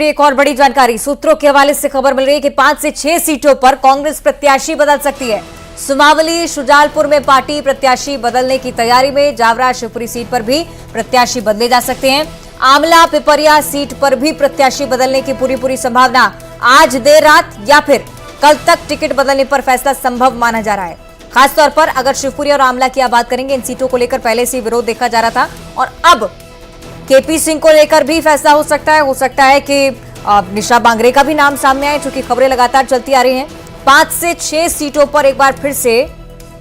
एक और बड़ी जानकारी सूत्रों के हवाले से खबर मिल रही है कि 5 से 6 सीटों पर कांग्रेस प्रत्याशी बदल सकती है। सुमावली शुजालपुर में पार्टी प्रत्याशी बदलने की तैयारी में। जावरा शिवपुरी सीट पर भी प्रत्याशी बदले जा सकते हैं। आमला पिपरिया सीट पर भी प्रत्याशी बदलने की पूरी संभावना। आज देर रात या फिर कल तक टिकट बदलने पर फैसला संभव माना जा रहा है। खासतौर पर अगर शिवपुरी और आमला की आप बात करेंगे, इन सीटों को लेकर पहले से विरोध देखा जा रहा था और अब केपी सिंह को लेकर भी फैसला हो सकता है कि निशा बांगरे का भी नाम सामने आए, चूंकि खबरें लगातार चलती आ रही हैं। 5 से 6 सीटों पर एक बार फिर से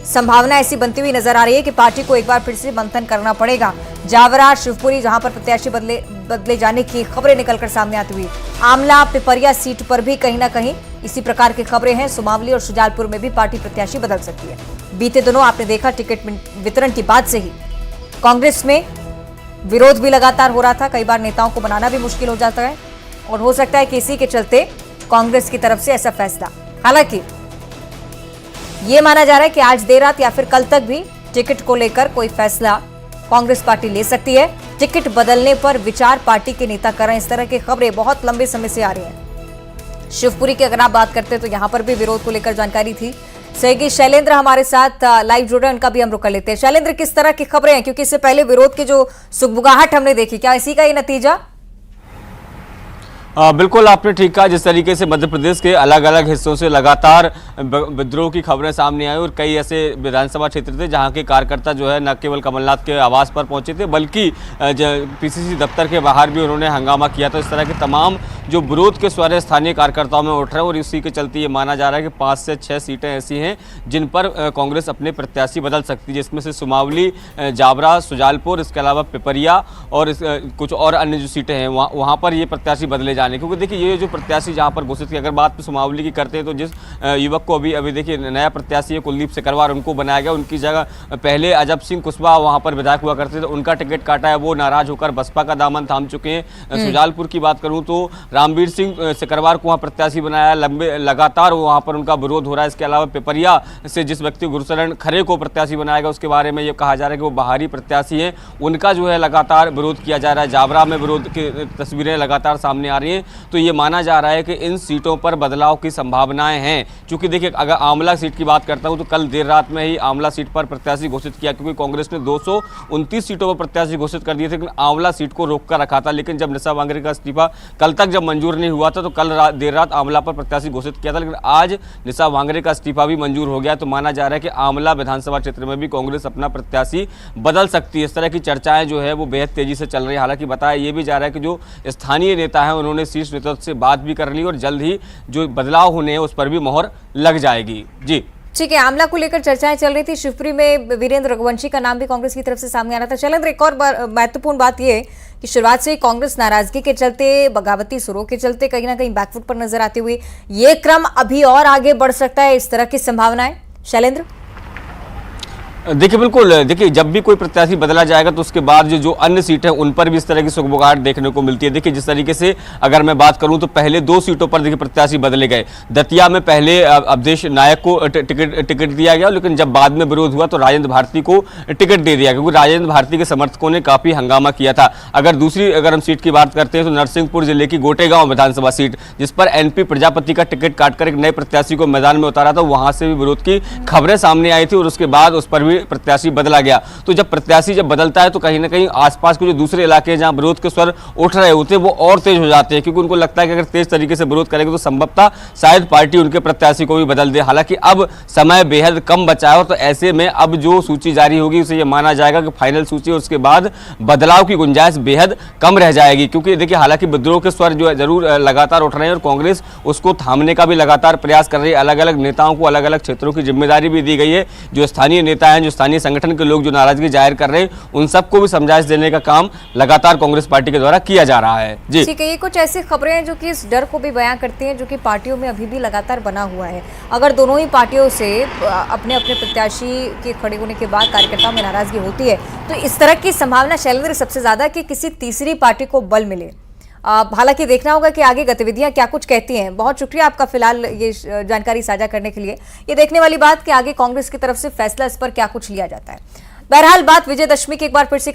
संभावना ऐसी बनती हुई नजर आ रही है कि पार्टी को एक बार फिर से मंथन करना पड़ेगा। जावरा शिवपुरी जहां पर प्रत्याशी बदले जाने की खबरें निकलकर सामने आती हुई, आमला पिपरिया सीट पर भी कहीं ना कहीं इसी प्रकार की खबरें हैं। सुमावली और शुजालपुर में भी पार्टी प्रत्याशी बदल सकती है। बीते दिनों आपने देखा टिकट वितरण की बात से ही कांग्रेस में विरोध भी लगातार हो रहा था। कई बार नेताओं को बनाना भी मुश्किल हो जाता है और हो सकता है कि इसी के चलते कांग्रेस की तरफ से ऐसा फैसला। हालांकि यह माना जा रहा है कि आज देर रात या फिर कल तक भी टिकट को लेकर कोई फैसला कांग्रेस पार्टी ले सकती है। टिकट बदलने पर विचार पार्टी के नेता कर रहे हैं। इस तरह की खबरें बहुत लंबे समय से आ रही हैं। शिवपुरी की अगर आप बात करते हैं तो यहां पर भी विरोध को लेकर जानकारी थी। सहयोगी शैलेंद्र हमारे साथ लाइव जुड़े हैं, उनका भी हम रुख कर लेते हैं। शैलेंद्र, किस तरह की खबरें हैं, क्योंकि इससे पहले विरोध की जो सुगबुगाहट हमने देखी, क्या इसी का ये नतीजा? बिल्कुल आपने ठीक कहा। जिस तरीके से मध्य प्रदेश के अलग अलग हिस्सों से लगातार विद्रोह की खबरें सामने आई और कई ऐसे विधानसभा क्षेत्र थे जहां के कार्यकर्ता जो है न केवल कमलनाथ के आवास पर पहुंचे थे बल्कि पीसीसी दफ्तर के बाहर भी उन्होंने हंगामा किया। तो इस तरह के तमाम जो विरोध के स्वर स्थानीय कार्यकर्ताओं में उठ रहे हैं और इसी के चलते ये माना जा रहा है कि 5 से 6 सीटें ऐसी हैं जिन पर कांग्रेस अपने प्रत्याशी बदल सकती है, जिसमें से सुमावली, जावरा, शुजालपुर, इसके अलावा पिपरिया और कुछ और अन्य जो सीटें हैं वहाँ पर ये प्रत्याशी बदले जाने। क्योंकि देखिए ये जो प्रत्याशी जहाँ पर घोषित की अगर बात सुमावली की करते हैं तो जिस युवक को अभी देखिए नया प्रत्याशी है कुलदीप सिकरवार, उनको बनाया गया। उनकी जगह पहले अजब सिंह कुशवाहा वहाँ पर विधायक हुआ करते थे, उनका टिकट काटा है, वो नाराज होकर बसपा का दामन थाम चुके हैं। शुजालपुर की बात करूँ तो रामवीर सिंह सिकरवार को वहाँ प्रत्याशी बनाया, लगातार वहाँ पर उनका विरोध हो रहा है। इसके अलावा पिपरिया से जिस व्यक्ति गुरशरण खरे को प्रत्याशी बनाया गया उसके बारे में ये कहा जा रहा है कि वो बाहरी प्रत्याशी हैं, उनका जो है लगातार विरोध किया जा रहा है। जावरा में विरोध की तस्वीरें लगातार सामने आ रही हैं। तो ये माना जा रहा है कि इन सीटों पर बदलाव की संभावनाएं हैं। क्योंकि देखिए अगर आमला सीट की बात करता हूं तो कल देर रात में ही आमला सीट पर प्रत्याशी घोषित किया, क्योंकि कांग्रेस ने 229 सीटों पर प्रत्याशी घोषित कर दिए थे, लेकिन आमला सीट को रोक कर रखा था। लेकिन जब निशा बांगरे का इस्तीफा कल तक जब मंजूर नहीं हुआ था तो कल देर रात आमला पर प्रत्याशी घोषित किया था, लेकिन आज निशा बांगरे का इस्तीफा भी मंजूर हो गया। तो माना जा रहा है कि आमला विधानसभा क्षेत्र में भी कांग्रेस अपना प्रत्याशी बदल सकती है। इस तरह की चर्चाएं जो है वो बेहद तेजी से चल रही है। हालांकि बताया ये भी जा रहा है कि जो स्थानीय नेता हैं उन्होंने शीर्ष नेतृत्व से बात भी कर ली और जल्द ही जो बदलाव होने हैं उस पर भी मोहर लग जाएगी। जी ठीक है, आमला को लेकर चर्चाएं चल रही थी। शिवपुरी में वीरेंद्र रघुवंशी का नाम भी कांग्रेस की तरफ से सामने आ रहा था। शैलेंद्र, एक और महत्वपूर्ण बात यह कि शुरुआत से कांग्रेस नाराजगी के चलते, बगावती सुरों के चलते कहीं ना कहीं बैकफुट पर नजर आते हुए ये क्रम अभी और आगे बढ़ सकता है, इस तरह की संभावनाएं। शैलेंद्र, देखिए बिल्कुल, देखिए जब भी कोई प्रत्याशी बदला जाएगा तो उसके बाद जो अन्य सीट है उन पर भी इस तरह की सुगबुगाहट देखने को मिलती है। देखिए जिस तरीके से अगर मैं बात करूं तो पहले 2 सीटों पर देखिए प्रत्याशी बदले गए। दतिया में पहले अवधेश नायक को टिकट दिया गया, लेकिन जब बाद में विरोध हुआ तो राजेंद्र भारती को टिकट दे दिया, क्योंकि राजेंद्र भारती के समर्थकों ने काफी हंगामा किया था। अगर हम सीट की बात करते हैं तो नरसिंहपुर जिले की गोटेगांव विधानसभा सीट, जिस पर एनपी प्रजापति का टिकट काटकर एक नए प्रत्याशी को मैदान में उतारा था, वहां से भी विरोध की खबरें सामने आई थी और उसके बाद उस पर प्रत्याशी बदला गया। तो जब प्रत्याशी जब बदलता है तो कहीं ना कहीं आसपास के जो दूसरे इलाके जहां विरोध के स्वर उठ रहे होते हैं वो और तेज हो जाते हैं, क्योंकि उनको लगता है कि अगर तेज तरीके से विरोध करेंगे तो संभवतः शायद पार्टी उनके प्रत्याशी को भी बदल दे। हालांकि अब समय बेहद कम बचा है, तो ऐसे में अब जो सूची जारी होगी उसे यह माना जाएगा कि फाइनल सूची, और उसके बाद बदलाव की गुंजाइश बेहद कम रह जाएगी। क्योंकि देखिए हालांकि विद्रोह के स्वर जो है जरूर लगातार उठ रहे हैं और कांग्रेस उसको थामने का भी लगातार प्रयास कर रही है। अलग अलग नेताओं को अलग अलग क्षेत्रों की जिम्मेदारी भी दी गई है। जो स्थानीय नेता हैं, जो स्थानीय संगठन के लोग जो नाराजगी जाहिर कर रहे हैं, उन सबको भी समझाइश देने का काम लगातार कांग्रेस पार्टी के द्वारा किया जा रहा है। जी ठीक है, ये कुछ ऐसी खबरें हैं जो कि इस डर को भी बयां करती हैं जो कि पार्टियों में अभी भी लगातार बना हुआ है। अगर दोनों ही पार्टियों से अपने अपने प्रत्याशी के खड़े होने के बाद कार्यकर्ताओं में नाराजगी होती है तो इस तरह की संभावना शैलेंद्र सबसे ज्यादा कि किसी तीसरी पार्टी को बल मिले। हालांकि देखना होगा कि आगे गतिविधियां क्या कुछ कहती हैं। बहुत शुक्रिया आपका फिलहाल ये जानकारी साझा करने के लिए। ये देखने वाली बात कि आगे कांग्रेस की तरफ से फैसला इस पर क्या कुछ लिया जाता है। बहरहाल बात विजयदशमी की एक बार फिर से